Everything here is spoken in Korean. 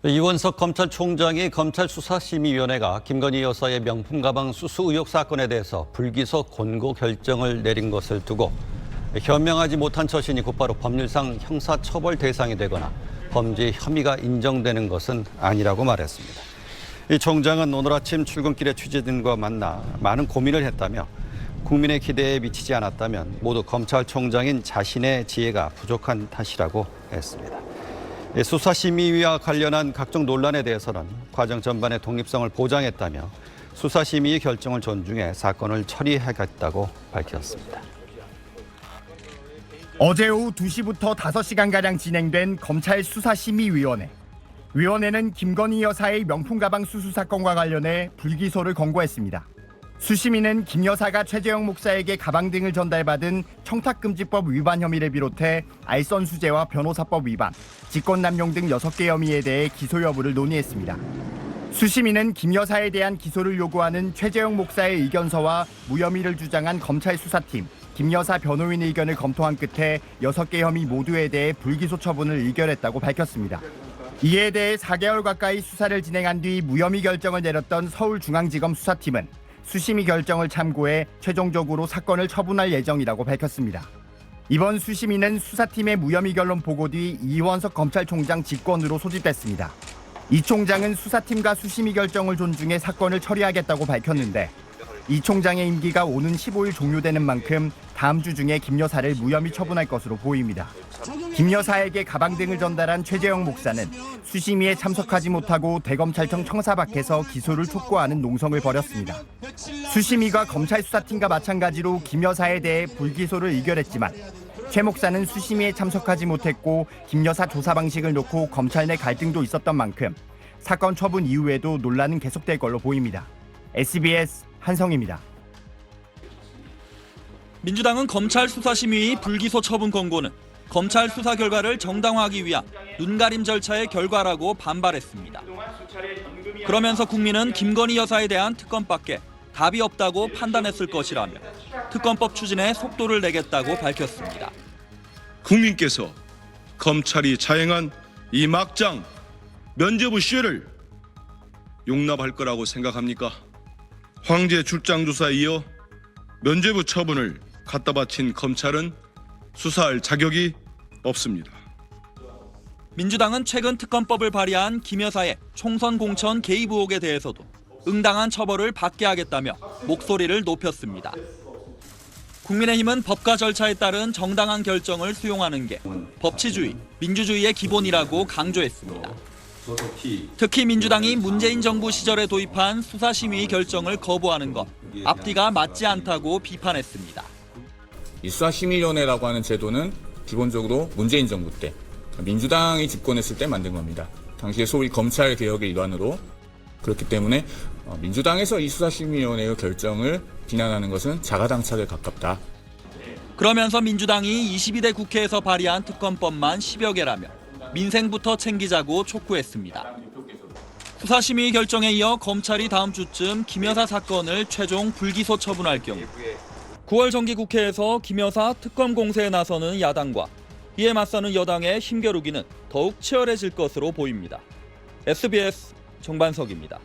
이원석 검찰총장이 검찰수사심의위원회가 김건희 여사의 명품 가방 수수 의혹 사건에 대해서 불기소 권고 결정을 내린 것을 두고 현명하지 못한 처신이 곧바로 법률상 형사처벌 대상이 되거나 범죄 혐의가 인정되는 것은 아니라고 말했습니다. 이 총장은 오늘 아침 출근길에 취재진과 만나 많은 고민을 했다며 국민의 기대에 미치지 않았다면 모두 검찰총장인 자신의 지혜가 부족한 탓이라고 했습니다. 수사심의위와 관련한 각종 논란에 대해서는 과정 전반의 독립성을 보장했다며 수사심의위 결정을 존중해 사건을 처리하겠다고 밝혔습니다. 어제 오후 2시부터 5시간가량 진행된 검찰 수사심의위원회. 위원회는 김건희 여사의 명품 가방 수수 사건과 관련해 불기소를 권고했습니다. 수심위는 김 여사가 최재형 목사에게 가방 등을 전달받은 청탁금지법 위반 혐의를 비롯해 알선수재와 변호사법 위반, 직권남용 등 6개 혐의에 대해 기소 여부를 논의했습니다. 수심위는 김 여사에 대한 기소를 요구하는 최재형 목사의 의견서와 무혐의를 주장한 검찰 수사팀, 김 여사 변호인 의견을 검토한 끝에 6개 혐의 모두에 대해 불기소 처분을 의결했다고 밝혔습니다. 이에 대해 4개월 가까이 수사를 진행한 뒤 무혐의 결정을 내렸던 서울중앙지검 수사팀은 수심위 결정을 참고해 최종적으로 사건을 처분할 예정이라고 밝혔습니다. 이번 수심위는 수사팀의 무혐의 결론 보고 뒤 이원석 검찰총장 직권으로 소집됐습니다. 이 총장은 수사팀과 수심위 결정을 존중해 사건을 처리하겠다고 밝혔는데 이 총장의 임기가 오는 15일 종료되는 만큼 다음 주 중에 김 여사를 무혐의 처분할 것으로 보입니다. 김 여사에게 가방 등을 전달한 최재형 목사는 수심위에 참석하지 못하고 대검찰청 청사 밖에서 기소를 촉구하는 농성을 벌였습니다. 수심위가 검찰 수사팀과 마찬가지로 김 여사에 대해 불기소를 의결했지만 최 목사는 수심위에 참석하지 못했고 김 여사 조사 방식을 놓고 검찰 내 갈등도 있었던 만큼 사건 처분 이후에도 논란은 계속될 걸로 보입니다. SBS 한성입니다. 민주당은 검찰 수사심의위 불기소 처분 권고는 검찰 수사 결과를 정당화하기 위한 눈가림 절차의 결과라고 반발했습니다. 그러면서 국민은 김건희 여사에 대한 특검밖에 답이 없다고 판단했을 것이라며 특검법 추진에 속도를 내겠다고 밝혔습니다. 국민께서 검찰이 자행한 이 막장 면죄부 시효를 용납할 거라고 생각합니까? 황제 출장 조사에 이어 면죄부 처분을 갖다 바친 검찰은 수사할 자격이 없습니다. 민주당은 최근 특검법을 발의한 김 여사의 총선 공천 개입 의혹에 대해서도 응당한 처벌을 받게 하겠다며 목소리를 높였습니다. 국민의힘은 법과 절차에 따른 정당한 결정을 수용하는 게 법치주의, 민주주의의 기본이라고 강조했습니다. 특히 민주당이 문재인 정부 시절에 도입한 수사심의 결정을 거부하는 것, 앞뒤가 맞지 않다고 비판했습니다. 이 수사심의위원회라고 하는 제도는 기본적으로 문재인 정부 때 민주당이 집권했을 때 만든 겁니다. 당시에 소위 검찰개혁의 일환으로. 그렇기 때문에 민주당에서 이 수사심의위원회의 결정을 비난하는 것은 자가당착에 가깝다. 그러면서 민주당이 22대 국회에서 발의한 특검법만 10여 개라며 민생부터 챙기자고 촉구했습니다. 수사심의 결정에 이어 검찰이 다음 주쯤 김 여사 사건을 최종 불기소 처분할 경우 9월 정기국회에서 김 여사 특검 공세에 나서는 야당과 이에 맞서는 여당의 힘겨루기는 더욱 치열해질 것으로 보입니다. SBS 정반석입니다.